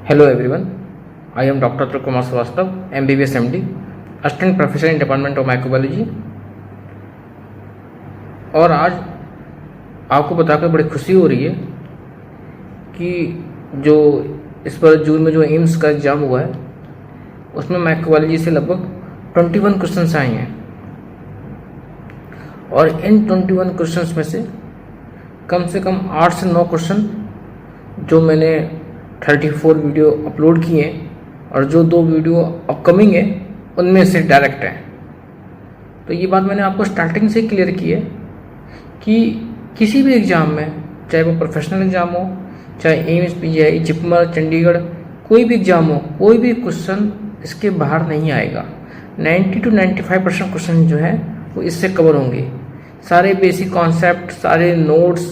Hello everyone, I am Dr. Atul Kumar Srivastav, MBBS MD, Assistant Professor in Department of Microbiology। और आज आपको बताकर बड़ी खुशी हो रही है कि जो इस बार जून में जो एम्स का एग्ज़ाम हुआ है उसमें माइक्रोबायोलॉजी से लगभग 21 क्वेश्चंस आए हैं और इन 21 क्वेश्चंस में से कम 8 से 9 क्वेश्चन जो मैंने 34 वीडियो अपलोड किए हैं और जो 2 वीडियो अपकमिंग है उनमें से डायरेक्ट है। तो ये बात मैंने आपको स्टार्टिंग से क्लियर की है कि किसी भी एग्ज़ाम में, चाहे वो प्रोफेशनल एग्ज़ाम हो, चाहे एम्स, पीजीआई, जिपमर, चंडीगढ़, कोई भी एग्ज़ाम हो, कोई भी क्वेश्चन इसके बाहर नहीं आएगा। 90 to 95% क्वेश्चन जो है वो इससे कवर होंगे। सारे बेसिक कॉन्सेप्ट, सारे नोट्स,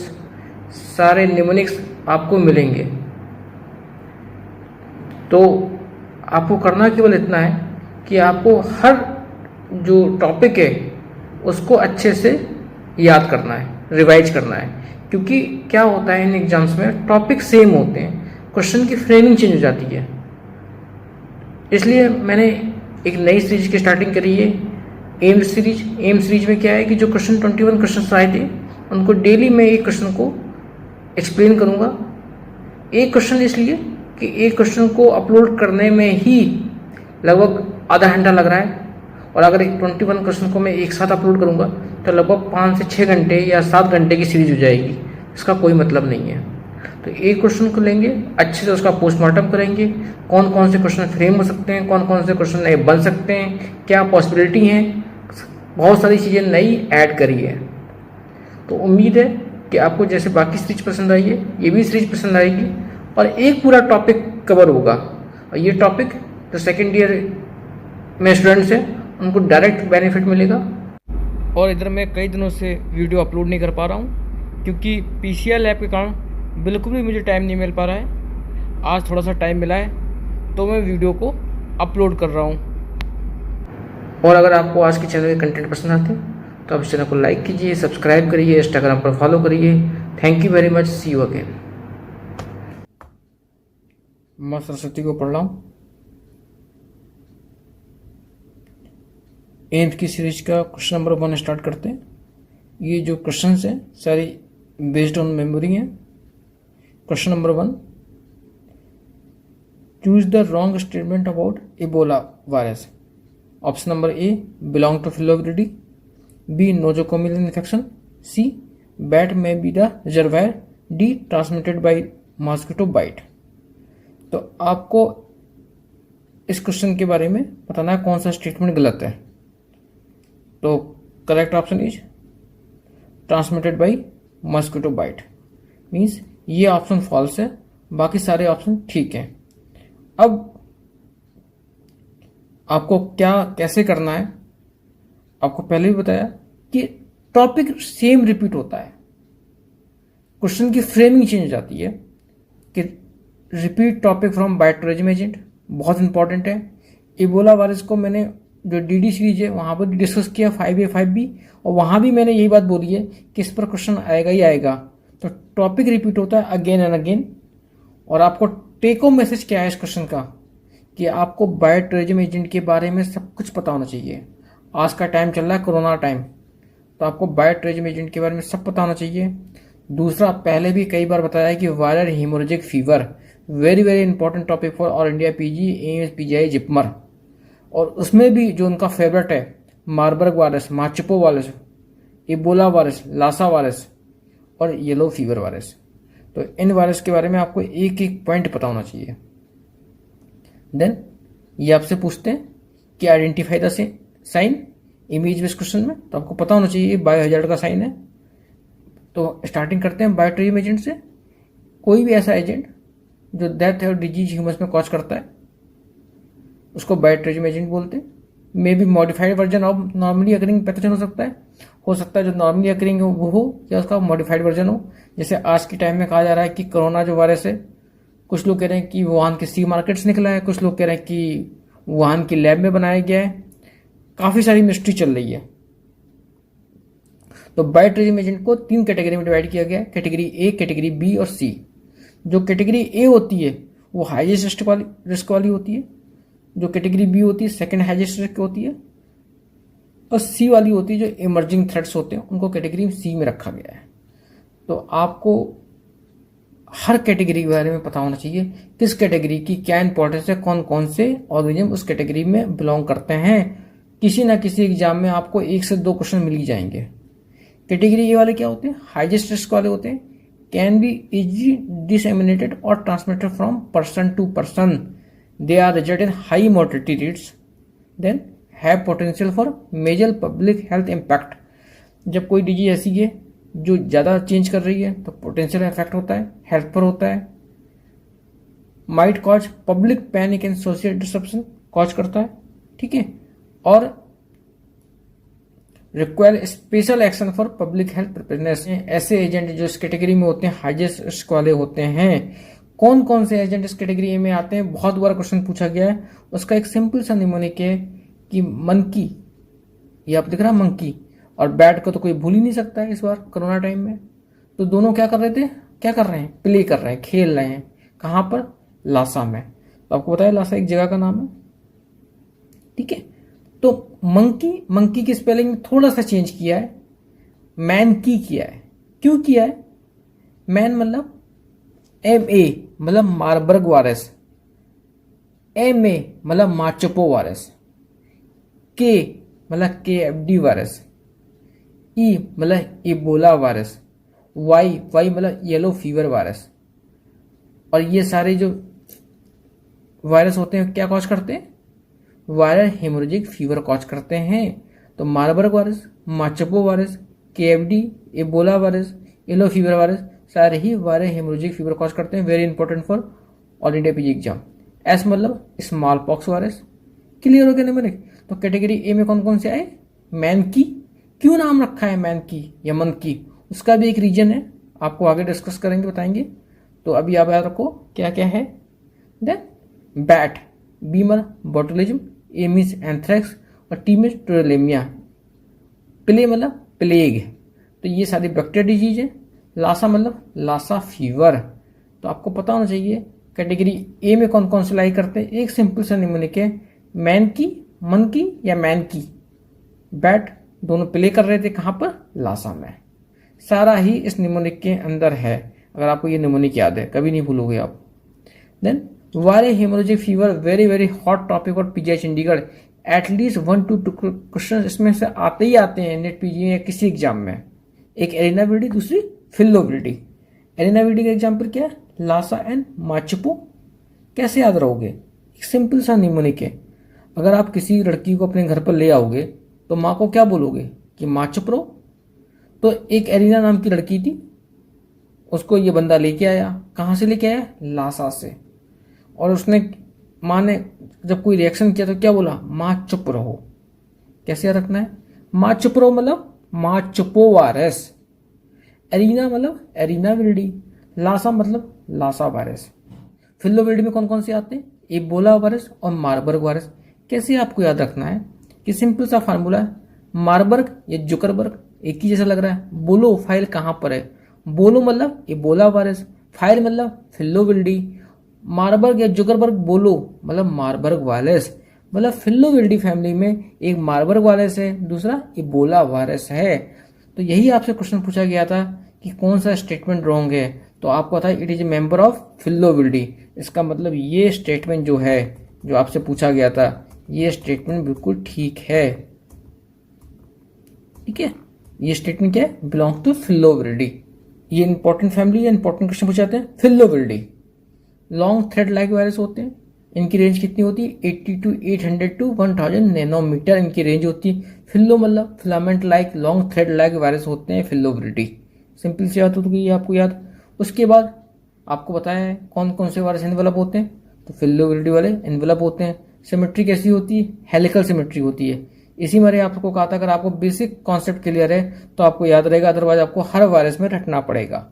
सारे निमोनिक्स आपको मिलेंगे। तो आपको करना केवल इतना है कि आपको हर जो टॉपिक है उसको अच्छे से याद करना है, रिवाइज करना है। क्योंकि क्या होता है इन एग्जाम्स में टॉपिक सेम होते हैं, क्वेश्चन की फ्रेमिंग चेंज हो जाती है। इसलिए मैंने एक नई सीरीज की स्टार्टिंग करी है, एम्स सीरीज में क्या है कि जो क्वेश्चन 21 क्वेश्चन आए थे उनको डेली मैं एक क्वेश्चन को एक्सप्लेन करूँगा। एक क्वेश्चन इसलिए कि एक क्वेश्चन को अपलोड करने में ही लगभग आधा घंटा लग रहा है और अगर 21 क्वेश्चन को मैं एक साथ अपलोड करूंगा तो लगभग 5 से 6 घंटे या 7 घंटे की सीरीज हो जाएगी। इसका कोई मतलब नहीं है। तो एक क्वेश्चन को लेंगे, अच्छे से उसका पोस्टमार्टम करेंगे, कौन कौन से क्वेश्चन फ्रेम हो सकते हैं, कौन कौन से क्वेश्चन नए बन सकते हैं, क्या पॉसिबिलिटी हैं, बहुत सारी चीज़ें नई ऐड करी है। तो उम्मीद है कि आपको जैसे बाकी सीरीज पसंद आई है ये भी सीरीज पसंद आएगी और एक पूरा टॉपिक कवर होगा। और ये टॉपिक जो सेकेंड ईयर में स्टूडेंट्स हैं उनको डायरेक्ट बेनिफिट मिलेगा। और इधर मैं कई दिनों से वीडियो अपलोड नहीं कर पा रहा हूँ क्योंकि पीसीआर लैब के कारण बिल्कुल भी मुझे टाइम नहीं मिल पा रहा है। आज थोड़ा सा टाइम मिला है तो मैं वीडियो को अपलोड कर रहा हूँ। और अगर आपको आज के चैनल के कंटेंट पसंद आते हैं तो आप इस चैनल को लाइक कीजिए, सब्सक्राइब करिए, इंस्टाग्राम पर फॉलो करिए। Thank you very much, see you again. माँ सरस्वती को पढ़ रहा हूँ। एम्स की सीरीज का क्वेश्चन नंबर 1 स्टार्ट करते हैं। ये जो क्वेश्चंस हैं सारी बेस्ड ऑन मेमोरी हैं। Question number 1, choose the wrong statement about Ebola virus. Option number A, belong to Filoviridae, B, nosocomial infection, C, bat में be the reservoir, D, transmitted by mosquito bite. तो आपको इस question के बारे में बताना है कौन सा स्टेटमेंट गलत है। तो correct option is transmitted by mosquito bite, means ये ऑप्शन फॉल्स है, बाकी सारे ऑप्शन ठीक हैं। अब आपको क्या कैसे करना है, आपको पहले भी बताया कि टॉपिक सेम रिपीट होता है, क्वेश्चन की फ्रेमिंग चेंज हो जाती है कि रिपीट टॉपिक फ्रॉम बायोटोरिज्म एजेंट, बहुत इंपॉर्टेंट है। इबोला वायरस को मैंने जो डीडी सीरीज है वहां पर डिस्कस किया 5A 5B, और वहां भी मैंने यही बात बोली है कि इस पर क्वेश्चन आएगा ही आएगा। तो टॉपिक रिपीट होता है अगेन एंड अगेन। और आपको टेक होम मैसेज क्या है इस क्वेश्चन का कि आपको बायोटोरिज्म एजेंट के बारे में सब कुछ पता होना चाहिए। आज का टाइम चल रहा है कोरोना टाइम, तो आपको बायोटोरिज्म एजेंट के बारे में सब पता होना चाहिए। दूसरा, पहले भी कई बार बताया है कि viral haemorrhagic fever very very important topic for all India PG, AIIMS, PGI, JIPMER. और उसमें भी जो उनका फेवरेट है Marburg virus, Machupo virus, Ebola virus, Lassa virus और येलो फीवर वायरस। तो इन वायरस के बारे में आपको एक एक पॉइंट पता होना चाहिए। देन ये आपसे पूछते हैं कि identify the sign image based question में, तो आपको पता होना चाहिए बायो हजार्ड का साइन है। तो स्टार्टिंग करते हैं बायोटोरिज्म एजेंट से। कोई भी ऐसा एजेंट जो डेथ और डिजीज ह्यूमंस में कॉज करता है उसको बायोटोरिज्म एजेंट बोलते हैं। May be modified version of normally occurring pathogen हो सकता है जो नॉर्मली अकरिंग हो वो हो, या उसका मॉडिफाइड वर्जन हो। जैसे आज के टाइम में कहा जा रहा है कि कोरोना जो वायरस है, कुछ लोग कह रहे हैं कि वुहान के सी मार्केट से निकला है, कुछ लोग कह रहे हैं कि वुहान की लैब में बनाया गया है। काफी सारी मिस्ट्री चल रही है। तो बायोटोरिज्म एजेंट को 3 कैटेगरी में डिवाइड किया गया है, कैटेगरी ए, कैटेगरी बी और सी। जो कैटेगरी ए होती है वो हाईएस्ट रिस्क वाली होती है। जो कैटेगरी बी होती है सेकंड हाईएस्ट रिस्क होती है। और सी वाली होती है जो इमर्जिंग थ्रेट्स होते हैं, उनको कैटेगरी सी में रखा गया है। तो आपको हर कैटेगरी के बारे में पता होना चाहिए, किस कैटेगरी की क्या इंपॉर्टेंस है, कौन कौन से ऑर्गेनिज्म उस कैटेगरी में बिलोंग करते हैं। किसी ना किसी एग्जाम में आपको 1 से 2 क्वेश्चन मिल ही जाएंगे। कैटेगरी ए वाले क्या होते हैं? हाईएस्ट रिस्क वाले होते हैं। कैन बी इजीली डिसएमिनेटेड और transmitted from person to person. They are result in high mortality rates. Then have potential for major public health impact. जब कोई डिजीज ऐसी है जो ज़्यादा चेंज कर रही है तो पोटेंशियल इफेक्ट होता है, हेल्थ पर होता है। Might cause public panic and social disruption cause करता है, ठीक है। और require special action for public health preparedness. ऐसे एजेंट जो इस कैटेगरी में होते हैं हाईएस्ट रिस्क वाले होते हैं। कौन कौन से एजेंट इस कैटेगरी में आते हैं? बहुत बार क्वेश्चन पूछा गया है। उसका एक सिंपल सा निमोनिक है कि मंकी, ये आप दिख रहा है मंकी, और बैट को तो कोई भूल ही नहीं सकता है इस बार कोरोना टाइम में। तो दोनों क्या कर रहे थे, क्या कर रहे हैं? प्ले कर रहे हैं, खेल रहे हैं। कहाँ पर? लासा में। तो आपको पता है लासा एक जगह का नाम है, ठीक है। तो मंकी की स्पेलिंग में थोड़ा सा चेंज किया है, मैन की किया है। क्यों किया है? मैन मतलब MA मतलब मार्बर्ग वायरस, MA मतलब मार्चपो वायरस, K मतलब KFD वायरस, E मतलब इबोला वायरस, Y मतलब येलो फीवर वायरस। और ये सारे जो वायरस होते हैं क्या कॉज करते हैं? वायरल हेमोरेजिक फीवर कॉज करते हैं। तो Marburg virus, Machupo virus, KFD, Ebola virus, yellow fever virus सारे ही वायरल हेमोरेजिक फीवर कॉज करते हैं। Very important for all India PG exam. S मतलब स्मॉल पॉक्स वायरस। क्लियर हो गया ना मेरे? तो कैटेगरी ए में कौन कौन से आए? मैन की। क्यों नाम रखा है मैन की या मन की? उसका भी एक रीजन है, आपको आगे डिस्कस करेंगे, बताएंगे। तो अभी आप याद रखो क्या क्या है। देन बैट, बी मतलब बोटुलिज्म, ए मीन्स एंथ्रेक्स और टी मीन्स टुरेलेमिया। प्ले मतलब प्लेग। तो ये सारी बैक्टीरिया डिजीज है। लासा मतलब लासा फीवर। तो आपको पता होना चाहिए कैटेगरी ए में कौन कौन से लाई करते हैं। एक सिंपल सा निमोनिक है, मैन की, मन की या मैन की। बैट दोनों प्ले कर रहे थे कहाँ पर? लासा में। सारा ही इस निमोनिक के अंदर है। अगर आपको ये निमोनिक याद है, कभी नहीं भूलोगे आप। Then viral haemorrhagic fever, very very hot topic और PGI Chandigarh. At least 1 to 2 question इसमें से आते ही आते हैं नेट पीजी या किसी एग्जाम में। एक एरिनाविरिडी, दूसरी फिलोविरिडी। एरिनाविरिडी का एग्जाम्पल क्या है? लासा एंड मार्चपो। कैसे याद रहोगे? एक सिंपल सा निमोनिक है। अगर आप किसी लड़की को अपने घर पर ले आओगे तो माँ को क्या बोलोगे कि मार्चप्रो। तो एक एरिना नाम की लड़की थी, उसको ये बंदा लेके आया। कहाँ से लेके आया? लासा से। और उसने, माँ ने जब कोई रिएक्शन किया तो क्या बोला? माँ चुप रहो। कैसे याद रखना है? माँ चुप रहो मतलब मार्चपो वायरस। एरिना मतलब एरिनाविरिडी। लासा मतलब लासा वायरस। फिलोविरिडी में कौन कौन से आते हैं? इबोला वायरस और मार्बर्ग वायरस। कैसे आपको याद रखना है कि सिंपल सा फार्मूला है, मार्बर्ग या जुकरबर्ग एक ही जैसा लग रहा है। बोलो फाइल कहाँ पर है? बोलो मतलब इबोला वायरस, फाइल मतलब फिलोविरिडी। मार्बर्ग या जुकरबर्ग बोलो मतलब मार्बर्ग वायरस। मतलब फिलोविरिडी फैमिली में एक मार्बर्ग वायरस है, दूसरा इबोला वायरस है। तो यही आपसे क्वेश्चन पूछा गया था कि कौन सा स्टेटमेंट रॉन्ग है। तो आपको पता है it is a member of Filoviridae. इसका मतलब ये स्टेटमेंट जो है, जो आपसे पूछा गया था, ये स्टेटमेंट बिल्कुल ठीक है, ठीक है। ये स्टेटमेंट क्या है? Belong to Filoviridae. ये इंपॉर्टेंट फैमिली या इंपॉर्टेंट क्वेश्चन पूछे जाते हैं। Filoviridae long thread like virus होते हैं। इनकी रेंज कितनी होती है? 80 to 800 to 1000 नैनोमीटर इनकी रेंज होती है। फिलो मतलब filament like long thread like virus होते हैं फिलोविरिडी। सिंपल सी बात होगी आपको याद। उसके बाद आपको बताया है कौन कौन से वायरस एनवेलप होते हैं। तो फिलोविरिडी वाले एनवेलप होते हैं। सिमेट्री कैसी होती है? हेलिकल सिमेट्री होती है। इसी में आपको कहा था अगर आपको बेसिक कॉन्सेप्ट क्लियर है तो आपको याद रहेगा, अदरवाइज आपको हर वायरस में रटना पड़ेगा।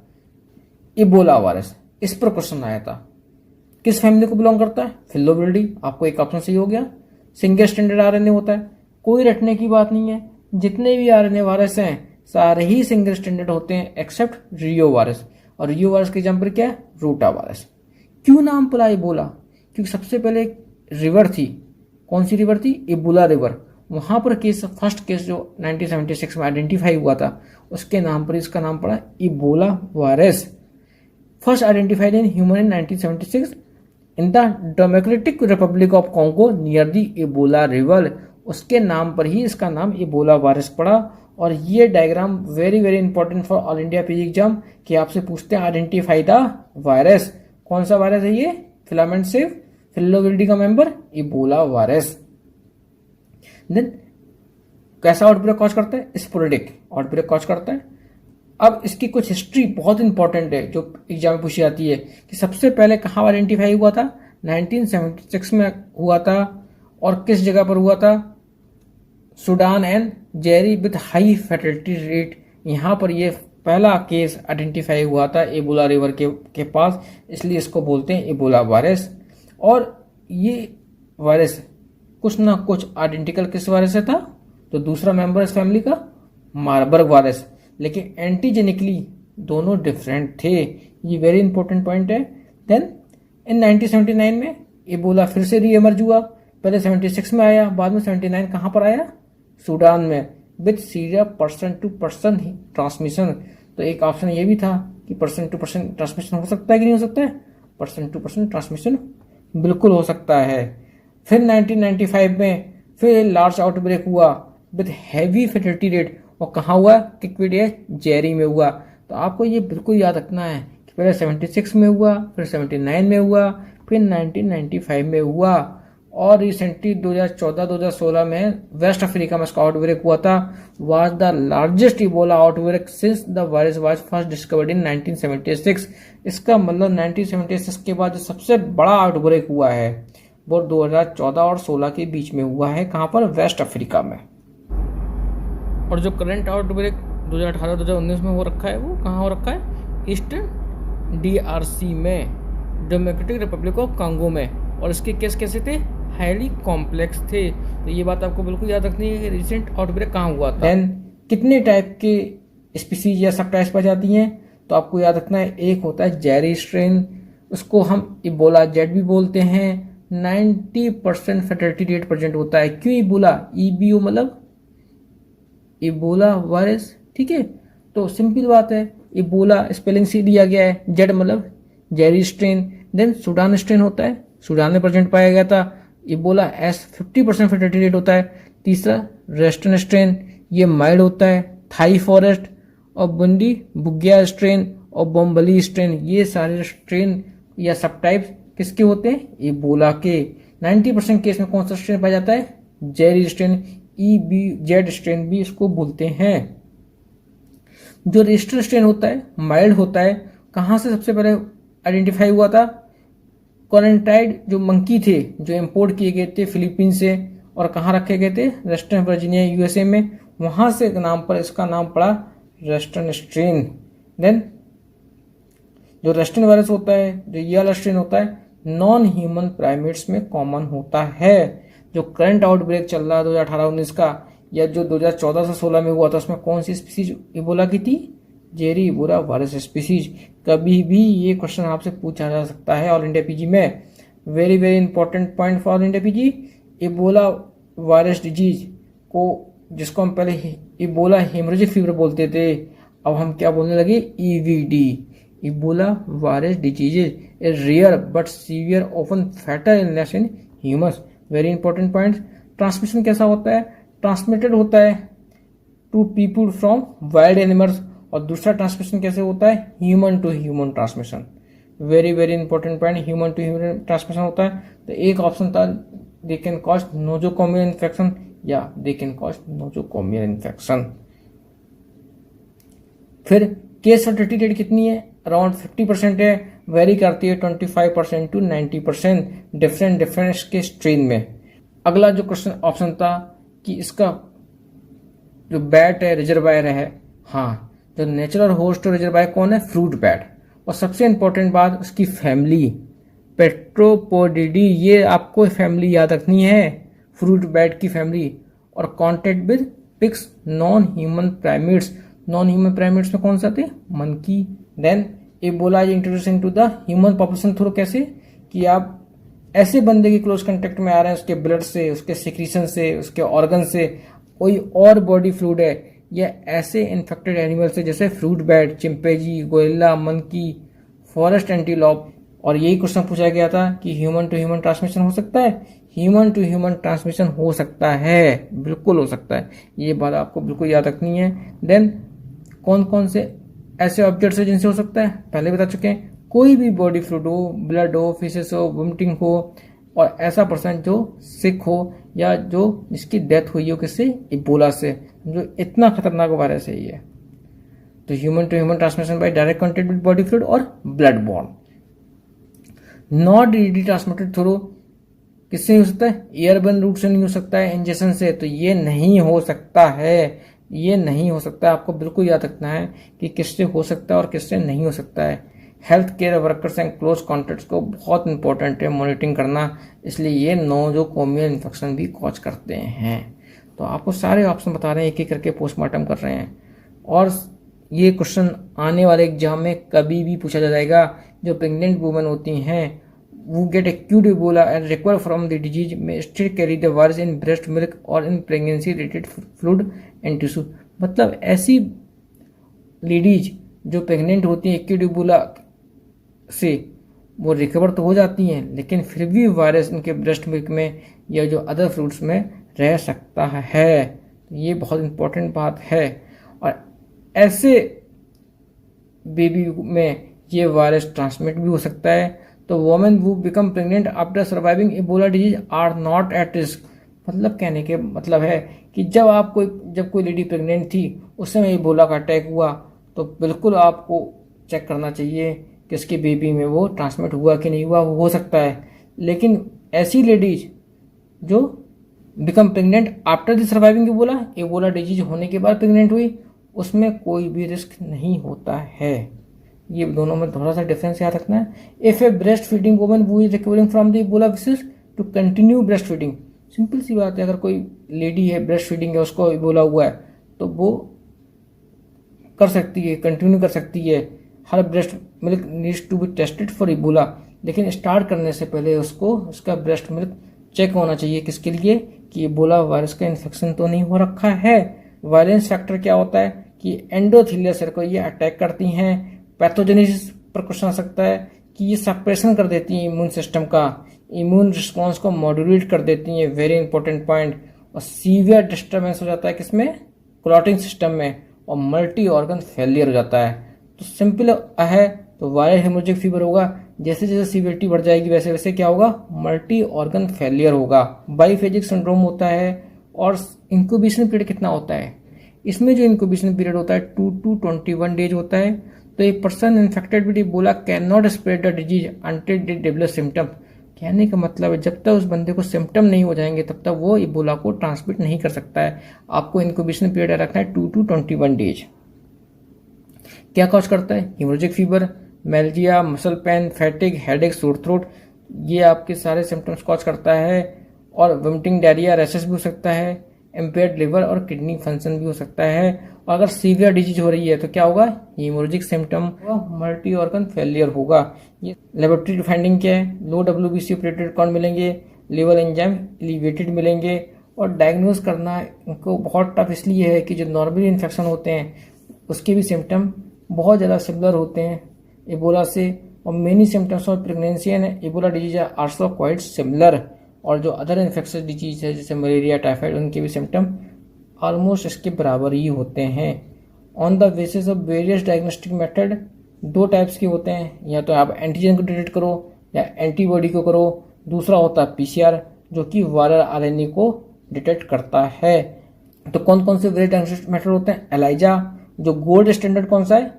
इबोला वायरस, इस पर क्वेश्चन आया था, किस फैमिली को बिलोंग करता है? फिलोविरिडी। आपको एक ऑप्शन सही हो गया। सिंगल स्टैंडर्ड आरएनए होता है, कोई रटने की बात नहीं है। जितने भी आरएनए वायरस हैं सारे ही सिंगल स्टैंडर्ड होते हैं एक्सेप्ट रियो वायरस। और रियो वायरस का एग्जाम्पल क्या है? Rota virus. क्यों नाम पड़ा इबोला? क्योंकि सबसे पहले एक रिवर थी, कौन सी रिवर थी? Ebola river. वहां पर केस, फर्स्ट केस जो 1976 में आइडेंटिफाई हुआ था, उसके नाम पर इसका नाम पड़ा Ebola virus. First identified in human in 1976 in the democratic Republic of Congo near the Ebola river. उसके नाम पर ही इसका नाम इबोला वायरस पड़ा। और ये diagram very very important for all India PG exam, कि आपसे पूछते हैं आइडेंटिफाई द वायरस। कौन सा वायरस है ये? फिलामेंट सिव फिलोविल्डी का मेंबर इबोला वायरस। देन कैसा आउटब्रेक कॉज करता है? स्पोरेडिक आउटब्रेक कॉज करता है। अब इसकी कुछ हिस्ट्री बहुत इंपॉर्टेंट है जो एग्जाम में पूछी जाती है, कि सबसे पहले कहाँ आइडेंटिफाई हुआ था? 1976 में हुआ था। और किस जगह पर हुआ था? Sudan and Jerry with high fertility rate. यहाँ पर ये पहला केस आइडेंटिफाई हुआ था इबोला रिवर के पास, इसलिए इसको बोलते हैं इबोला वायरस। और ये वायरस कुछ ना कुछ आइडेंटिकल किस वायरस से था? तो दूसरा मेंबर इस फैमिली का मार्बर्ग वायरस, लेकिन एंटीजेनिकली दोनों डिफरेंट थे। ये वेरी इंपॉर्टेंट पॉइंट है। देन इन 1979 में इबोला फिर से रीएमर्ज हुआ। पहले 76 में आया, बाद में 79 कहाँ पर आया? सूडान में, with Syria person to person transmission. तो एक ऑप्शन ये भी था कि पर्सन टू पर्सन ट्रांसमिशन हो सकता है कि नहीं हो सकता है? पर्सन टू पर्सन ट्रांसमिशन बिल्कुल हो सकता है। फिर 1995 में फिर लार्ज आउटब्रेक हुआ विथ हैवी फर्टिलिटी रेट, और कहाँ हुआ? किक्विडिया जेरी में हुआ। तो आपको ये बिल्कुल याद रखना है कि पहले 76 में हुआ, फिर 79 में हुआ, फिर 1995 में हुआ, और रिसेंटली 2014-2016 में वेस्ट अफ्रीका में इसका आउटब्रेक हुआ था। Was the largest Ebola outbreak since the virus was first discovered in 1976। इसका मतलब 1976 के बाद जो सबसे बड़ा आउटब्रेक हुआ है वो 2014 और 16 के बीच में हुआ है। कहाँ पर? वेस्ट अफ्रीका में। और जो करंट आउटब्रेक 2018-2019 में हो रखा है वो कहाँ हो रखा है? ईस्टर्न DRC में, डेमोक्रेटिक रिपब्लिक ऑफ कांगो में। और इसके केस कैसे थे? हाईली कॉम्प्लेक्स थे। तो ये बात आपको बिल्कुल याद रखनी है कि रिसेंट आउटब्रेक कहाँ हुआ था। देन कितने टाइप के स्पीसीज या सब टाइप्स पाई जाती हैं? तो आपको याद रखना है, एक होता है जेरी स्ट्रेन, उसको हम इबोला जेड भी बोलते हैं। 90% फर्टिलिटी रेट प्रेजेंट होता है। क्यों इबोला? EBO मतलब इबोला वायरस, ठीक है। तो सिंपल बात है, इबोला स्पेलिंग सी दिया गया है, जेड मतलब Zaire strain. Then Sudan strain होता है, सूडान में प्रेजेंट पाया गया था। इबोला S 50% फर्टिलिटी रेट होता है। तीसरा वेस्टर्न स्ट्रेन, ये माइल्ड होता है। थाई फॉरेस्ट और बुंदी बुग्या स्ट्रेन और बोम्बली स्ट्रेन, ये सारे स्ट्रेन या सब टाइप्स किसके होते हैं? इबोला के। 90% केस में कौन सा स्ट्रेन पाया जाता है? जेरी स्ट्रेन, EBZ स्ट्रेन भी इसको बोलते हैं। जो रेजिस्टेंट स्ट्रेन होता है, माइल्ड होता है, कहाँ से सबसे पहले आइडेंटिफाई हुआ था? क्वारंटाइड जो मंकी थे जो इंपोर्ट किए गए थे फिलीपीन से, और कहाँ रखे गए थे? वेस्टर्न वर्जीनिया USA में। वहां से नाम पर इसका नाम पड़ा वेस्टर्न स्ट्रेन। देन जो वेस्टर्न वायरस होता है, जो ये वाला स्ट्रेन होता है, नॉन ह्यूमन प्राइमेट्स में कॉमन होता है। जो करंट आउटब्रेक चल रहा है 2018-19 का, या जो 2014 से 16 में हुआ था, उसमें कौन सी स्पीसीज इबोला की थी? Jerry Ebola virus species. कभी भी ये क्वेश्चन आपसे पूछा जा सकता है ऑल इंडिया पीजी में। Very very important point for all India PG. Ebola virus disease को, जिसको हम पहले इबोला हेमोरेजिक फीवर बोलते थे, अब हम क्या बोलने लगे? EVD, Ebola virus disease is rare but severe often fatal illness in humans. Very important point. Transmission कैसा होता है? ट्रांसमिटेड होता है to people from wild animals. और दूसरा ट्रांसमिशन कैसे होता है? Human to human transmission. Very very important point, human to human transmission होता है। तो एक ऑप्शन था, they can cause nosocomial infection, या they can cause nosocomial infection. फिर केस फर्टिलिटी रेट कितनी है? अराउंड 50% है, वेरी करती है 25% टू 90%, डिफरेंट के स्ट्रेन में। अगला जो क्वेश्चन ऑप्शन था कि इसका जो बैट है रिजर्वायर है, हाँ, जो नेचुरल होस्ट रिजर्वायर कौन है? Fruit bat. और सबसे इंपॉर्टेंट बात, उसकी फैमिली पेट्रोपोडिडी, ये आपको फैमिली याद रखनी है, फ्रूट बैट की फैमिली। और contact with pigs, non human primates. Non human primates में कौन सा थे? Monkey. Then Ebola is introduce into the human population through कैसे, कि आप ऐसे बंदे के क्लोज कांटेक्ट में आ रहे हैं, उसके ब्लड से, उसके सिक्रीशन से, उसके ऑर्गन से, कोई और बॉडी फ्लूइड है, या ऐसे इन्फेक्टेड एनिमल से जैसे fruit bat, chimpanzee, gorilla, monkey, forest antelope. और यही क्वेश्चन पूछा गया था कि ह्यूमन टू ह्यूमन ट्रांसमिशन हो सकता है। ह्यूमन टू ह्यूमन ट्रांसमिशन हो सकता है, बिल्कुल हो सकता है, ये बात आपको बिल्कुल याद रखनी है। देन कौन कौन से ऐसे ऑब्जेक्ट्स है जिनसे हो सकता है, पहले बता चुके हैं। कोई भी बॉडी फ्लूइड हो, ब्लड हो, फिशेस हो, वोमिटिंग हो, और ऐसा पर्सन जो सिक हो या जो जिसकी डेथ हुई हो किससे, इबोला से, जो इतना खतरनाक वायरस है ये। तो human to human transmission by direct contact with body fluid और blood borne. Not easily transmitted through, किससे नहीं हो सकता है, एयरबर्न रूट से नहीं हो सकता है, इंजेक्शन से, तो ये नहीं हो सकता है, ये नहीं हो सकता है। आपको बिल्कुल याद रखना है कि किससे हो सकता है और किससे नहीं हो सकता है। Health care workers and close contacts को बहुत इंपॉर्टेंट है मॉनिटरिंग करना, इसलिए ये नोजोकोमियल इन्फेक्शन भी कॉज करते हैं। तो आपको सारे ऑप्शन बता रहे हैं, एक एक करके पोस्टमार्टम कर रहे हैं। और ये क्वेश्चन आने वाले एग्जाम में कभी भी पूछा जाएगा। जो प्रेग्नेंट वुमेन होती हैं वो get acute Ebola and recover from the disease may still carry the virus in breast milk और in pregnancy related fluid and tissue. मतलब ऐसी लेडीज जो प्रेग्नेंट होती हैं एक्यूट इबोला से वो रिकवर तो हो जाती हैं, लेकिन फिर भी वायरस इनके ब्रेस्ट मिल्क में या जो अदर फ्रूट्स में रह सकता है। तो ये बहुत इंपॉर्टेंट बात है। और ऐसे बेबी में ये वायरस ट्रांसमिट भी हो सकता है। तो women who become pregnant after surviving Ebola disease are not at risk. मतलब कहने के मतलब है कि जब कोई लेडी प्रेग्नेंट थी उस समय इबोला का अटैक हुआ तो बिल्कुल आपको चेक करना चाहिए कि उसके बेबी में वो ट्रांसमिट हुआ कि नहीं हुआ, वो हो सकता है। लेकिन ऐसी लेडीज जो become pregnant after the surviving Ebola disease होने के बाद प्रेग्नेंट हुई, उसमें कोई भी रिस्क नहीं होता है। ये दोनों में थोड़ा सा डिफरेंस याद रखना है। If a breast feeding woman who is recovering from the Ebola disease to continue breast feeding, simple सी बात है, अगर कोई लेडी है ब्रेस्ट फीडिंग है उसको इबोला हुआ है तो वो कर सकती है, कंटिन्यू कर सकती है। हर breast milk needs to be tested for Ebola, लेकिन स्टार्ट करने से पहले उसको उसका ब्रेस्ट मिल्क चेक होना चाहिए। किसके लिए, कि इबोला वायरस का इन्फेक्शन तो नहीं हो रखा है। वायलेंस फैक्टर क्या होता है कि एंडोथेलियल सेल को ये अटैक करती हैं। पैथोजेनेसिस पर क्वेश्चन आ सकता है कि ये सप्रेशन कर देती हैं इम्यून सिस्टम का, इम्यून रिस्पॉन्स को मॉड्यूलेट कर देती हैं, वेरी इंपॉर्टेंट पॉइंट। और सीवियर डिस्टर्बेंस हो जाता है किसमें, क्लॉटिंग सिस्टम में, और मल्टी ऑर्गन फेलियर हो जाता है। तो सिंपल है, तो वायरल हेमोरेजिक फीवर होगा। जैसे जैसे सीवियरिटी बढ़ जाएगी वैसे वैसे क्या होगा, मल्टी ऑर्गन फेलियर होगा। बाइफेजिक सिंड्रोम होता है। और इंक्यूबेशन पीरियड कितना होता है, इसमें जो इंक्यूबेशन पीरियड होता है 2 to 21 डेज होता है। तो a person infected with Ebola can not spread the disease until they develop symptom. कहने का मतलब है जब तक उस बंदे को सिम्टम नहीं हो जाएंगे तब तक वो इबोला को ट्रांसमिट नहीं कर सकता है। आपको इंक्यूबेशन पीरियड रखना है 2 to 21 डेज। क्या कॉज करता है, haemorrhagic fever, myalgia, muscle pain, fatigue, headache, sore throat, ये आपके सारे सिम्टम्स कॉज करता है। और वोमिटिंग, डायरिया, रैशेस भी हो सकता है। इम्पेयर्ड लिवर और किडनी फंक्शन भी हो सकता है। और अगर सीवियर डिजीज हो रही है तो क्या होगा, haemorrhagic symptom, multi organ failure होगा। ये लेबोरेटरी फाइंडिंग क्या है, लो WBC ऑपरेटेड काउंट मिलेंगे, लिवर एंजाइम एलिवेटेड मिलेंगे। और डायग्नोज करना इनको बहुत टफ इसलिए है कि जो नॉर्मली इन्फेक्शन होते हैं उसके भी सिम्टम बहुत ज़्यादा सिमिलर होते हैं इबोला से। और many symptoms of pregnancy and Ebola disease are also quite similar. और जो अदर इन्फेक्शियस डिजीज है जैसे मलेरिया, टाइफाइड, उनके भी सिम्टम ऑलमोस्ट इसके बराबर ही होते हैं। On the basis of various diagnostic method 2 types के होते हैं, या तो आप एंटीजन को डिटेक्ट करो या एंटीबॉडी को करो। दूसरा होता है PCR जो कि वायरल RNA को डिटेक्ट करता है। तो कौन कौन से वेरियस डायग्नोस्टिक मेथड होते हैं, एलाइजा जो गोल्ड स्टैंडर्ड कौन सा है,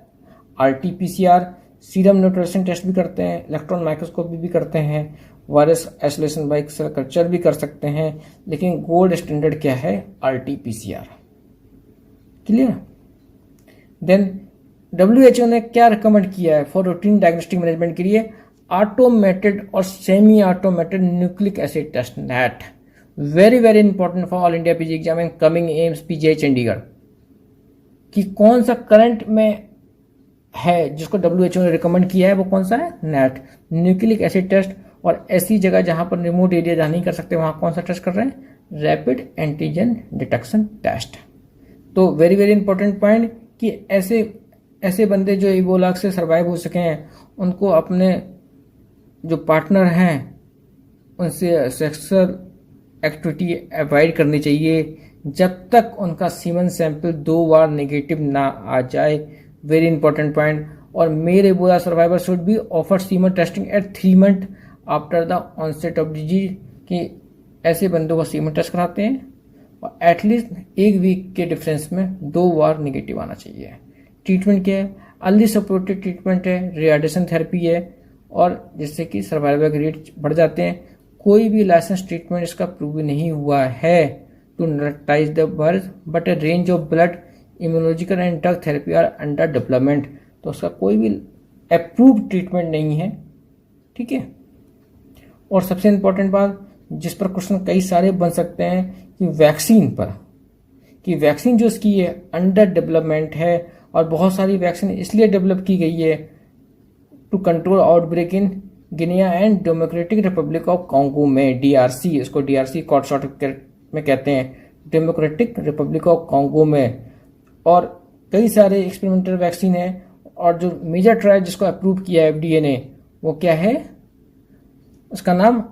RT-PCR, सीरम न्यूट्रिशन टेस्ट भी करते हैं, इलेक्ट्रॉन माइक्रोस्कोपी भी करते हैं, virus isolation by cell culture भी कर सकते हैं। लेकिन गोल्ड स्टैंडर्ड क्या है, RT-PCR। क्लियर। देन WHO ने क्या रिकमेंड किया है फॉर रूटीन डायग्नोस्टिक मैनेजमेंट के लिए, ऑटोमेटेड और semi automated nucleic acid test, NAT, very very important for all India PG exam and coming AIIMS PGI Chandigarh. कि कौन सा करंट में है जिसको WHO ने रिकमेंड किया है वो कौन सा है, नेट, न्यूक्लिक एसिड टेस्ट। और ऐसी जगह जहां पर रिमोट एरिया जहां नहीं कर सकते वहां कौन सा टेस्ट कर रहे हैं, रैपिड एंटीजन डिटेक्शन टेस्ट। तो वेरी वेरी इंपॉर्टेंट पॉइंट कि ऐसे ऐसे बंदे जो इबोला से सर्वाइव हो सके हैं उनको अपने जो पार्टनर हैं उनसे सेक्सुअल एक्टिविटी अवॉइड करनी चाहिए जब तक उनका सीमन सैंपल 2 बार नेगेटिव ना आ जाए। Very important point. और male Ebola survivor should be offer semen testing at 3 month after the onset of disease, कि ऐसे बंदों का सीमन टेस्ट कराते हैं और एटलीस्ट 1 वीक के डिफरेंस में 2 बार नेगेटिव आना चाहिए। ट्रीटमेंट क्या है, अर्ली सपोर्टेड ट्रीटमेंट है, रेडिएशन थेरेपी है, और जिससे कि सर्वाइवल के रेट बढ़ जाते हैं। कोई भी लाइसेंस ट्रीटमेंट इसका प्रूव नहीं हुआ है to normalise the birth, but a range of blood immunological and drug therapy are under development. तो उसका कोई भी अप्रूव्ड ट्रीटमेंट नहीं है, ठीक है। और सबसे इंपॉर्टेंट बात जिस पर क्वेश्चन कई सारे बन सकते हैं कि वैक्सीन पर, कि वैक्सीन जो इसकी है अंडर डेवलपमेंट है और बहुत सारी वैक्सीन इसलिए डेवलप की गई है to control outbreak in Guinea and Democratic Republic of Congo में, DRC, इसको DRC कॉर्ट शॉर्ट में कहते हैं, डेमोक्रेटिक रिपब्लिक ऑफ कॉन्गो में। और कई सारे एक्सपेरिमेंटल वैक्सीन है और जो मेजर ट्रायल जिसको अप्रूव किया है FDA ने वो क्या है, उसका नाम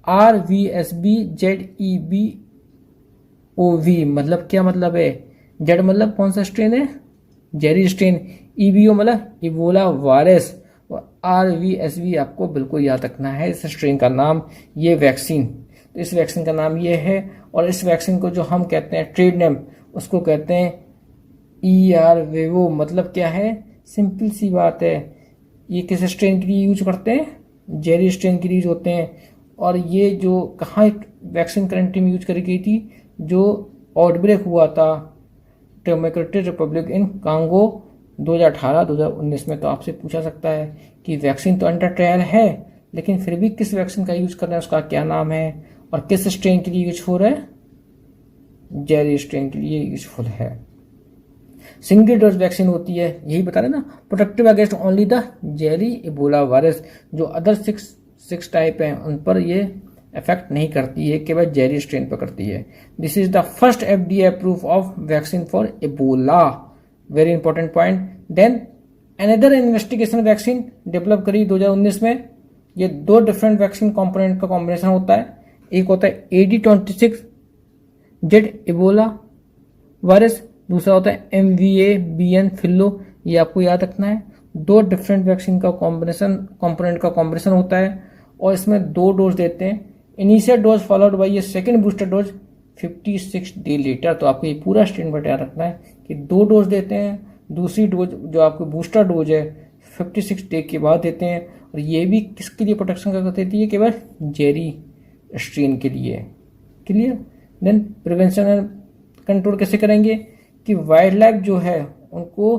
RVSB-ZEBOV। मतलब क्या मतलब है, जेड मतलब कौन सा स्ट्रेन है, जेरी स्ट्रेन, EBO मतलब इबोला वायरस, और RVSB आपको बिल्कुल याद रखना है इस स्ट्रेन का नाम, ये वैक्सीन। तो इस वैक्सीन का नाम ये है और इस वैक्सीन को जो हम कहते हैं ट्रेड नेम उसको कहते हैं ERVEVO। मतलब क्या है, सिंपल सी बात है, ये किस स्ट्रेन के लिए यूज करते हैं, जेरी स्ट्रेन के लिए यूज होते हैं। और ये जो कहाँ वैक्सीन करंटली में यूज करी गई थी, जो आउटब्रेक हुआ था डेमोक्रेटिक रिपब्लिक इन कांगो 2018-2019 में। तो आपसे पूछा सकता है कि वैक्सीन तो अंडर ट्रायल है लेकिन फिर भी किस वैक्सीन का यूज कर रहे हैं, उसका क्या नाम है और किस स्ट्रेन के लिए यूजफुल है, जेरी स्ट्रेन के लिए यूजफुल है। सिंगल डोज वैक्सीन होती है, यही बता रहे ना, protective against only the Jerry Ebola virus. जो अदर सिक्स टाइप हैं उन पर ये इफेक्ट नहीं करती है, केवल जेरी स्ट्रेन पर करती है। This is the first FDA approve of vaccine for Ebola, very important point. Then another investigation vaccine develop करी 2019 में। ये 2 डिफरेंट वैक्सीन कंपोनेंट का कॉम्बिनेशन होता है, एक होता है AD26 जेड इबोला वायरस, दूसरा होता है MVA-BN फिल्लो। ये आपको याद रखना है, 2 डिफरेंट वैक्सीन का कॉम्बिनेशन कंपोनेंट का कॉम्बिनेशन होता है और इसमें 2 डोज देते हैं। इनिशियल डोज फॉलोड बाई ये second booster dose 56 day letter. तो आपको ये पूरा स्टेटमेंट याद रखना है कि 2 डोज देते हैं, दूसरी डोज जो आपको बूस्टर डोज है 56 डे के बाद देते हैं। और ये भी किसके लिए प्रोटेक्शन का देती है, केवल जेरी स्ट्रेन के लिए। Clear. Then prevention and control कैसे करेंगे कि वाइल्ड लाइफ जो है उनको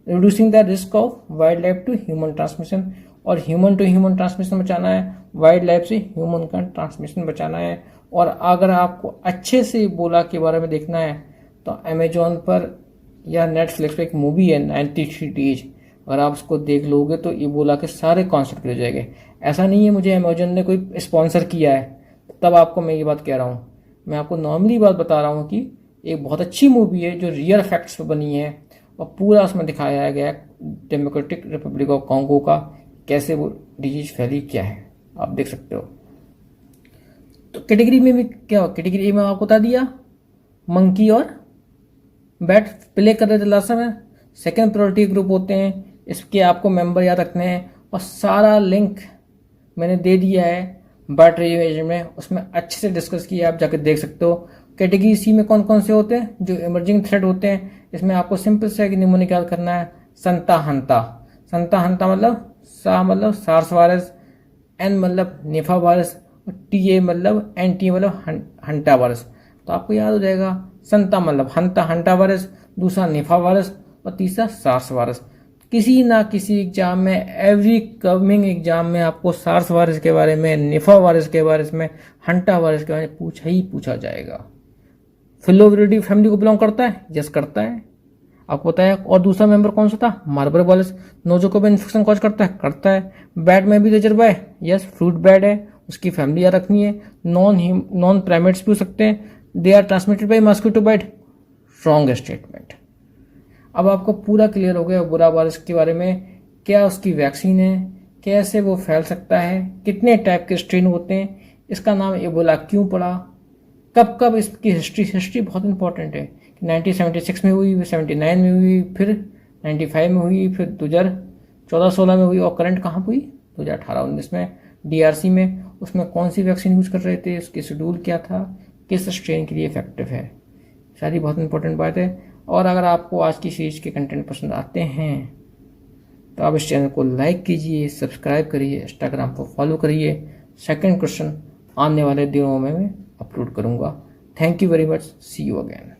reducing the risk of wildlife to human transmission, और ह्यूमन टू ह्यूमन ट्रांसमिशन बचाना है, वाइल्ड लाइफ से ह्यूमन का ट्रांसमिशन बचाना है। और अगर आपको अच्छे से इबोला के बारे में देखना है तो अमेजोन पर या नेटफ्लिक्स पर एक मूवी है 93 डेज, अगर आप उसको देख लोगे तो इबोला के सारे कॉन्सेप्ट हो जाएंगे। ऐसा नहीं है मुझे अमेजोन ने कोई स्पॉन्सर किया है तब आपको मैं ये बात कह रहा हूँ, मैं आपको नॉर्मली बात बता रहा हूँ कि एक बहुत अच्छी मूवी है जो रियल फैक्ट्स पर बनी है और पूरा उसमें दिखाया गया है डेमोक्रेटिक रिपब्लिक ऑफ कॉन्गो का कैसे वो डिजीज फैली, क्या है, आप देख सकते हो। तो कैटेगरी में भी क्या, कैटेगरी में आपको बता दिया मंकी और बैट प्ले कर रहे थे लास्ट में, सेकेंड प्रायोरिटी ग्रुप होते हैं, इसके आपको मेंबर याद रखने हैं और सारा लिंक मैंने दे दिया है बर्ड रिव्यू में, उसमें अच्छे से डिस्कस किया, आप जाकर देख सकते हो। कैटेगरी सी में कौन कौन से होते हैं, जो इमर्जिंग थ्रेट होते हैं, इसमें आपको सिंपल से निमोनिक याद करना है, संता हंता। संता हंता मतलब सा मतलब सार्स वायरस, एन मतलब निफा वायरस, और TA मतलब एंटी मतलब हंटा वायरस। तो आपको याद हो जाएगा, संता मतलब हंटा वायरस, दूसरा निफा वायरस और तीसरा सार्स वायरस। किसी ना किसी एग्जाम में, एवरी कमिंग एग्जाम में आपको सार्स वायरस के बारे में, निफा वायरस के बारे में, हंटा वायरस के बारे में पूछा ही पूछा जाएगा। फिलोविरिडी फैमिली को बिलोंग करता है, यस करता है। आपको पता है। और दूसरा मेंबर कौन सा था, मार्बर वॉलिस। नोज़ोकोबा इन्फेक्शन कॉज करता है। बैट में भी रिजर्व है, यस फ्रूट बैट है, उसकी फैमिली याद रखनी है। नॉन प्राइमेट्स भी हो सकते हैं। They are transmitted by mosquito bite, wrong statement. अब आपको पूरा क्लियर हो गया बुरा वायरस के बारे में, क्या उसकी वैक्सीन है, कैसे वो फैल सकता है, कितने टाइप के स्ट्रेन होते हैं, इसका नाम एबोला क्यों पड़ा, कब कब इसकी हिस्ट्री बहुत इंपॉर्टेंट है। 1976 में हुई, 79 में हुई, फिर 95 में हुई, फिर 2014-16 में हुई, और करंट कहाँ हुई 2018-19 में DRC में। उसमें कौन सी वैक्सीन यूज़ कर रहे थे, उसकी शेड्यूल क्या था, किस स्ट्रेन के लिए इफेक्टिव है, सारी बहुत इंपॉर्टेंट बात है। और अगर आपको आज की सीरीज के कंटेंट पसंद आते हैं तो आप इस चैनल को लाइक कीजिए, सब्सक्राइब करिए, इंस्टाग्राम पर फॉलो करिए। सेकंड क्वेश्चन आने वाले दिनों में मैं अपलोड करूँगा। Thank you very much, see you again.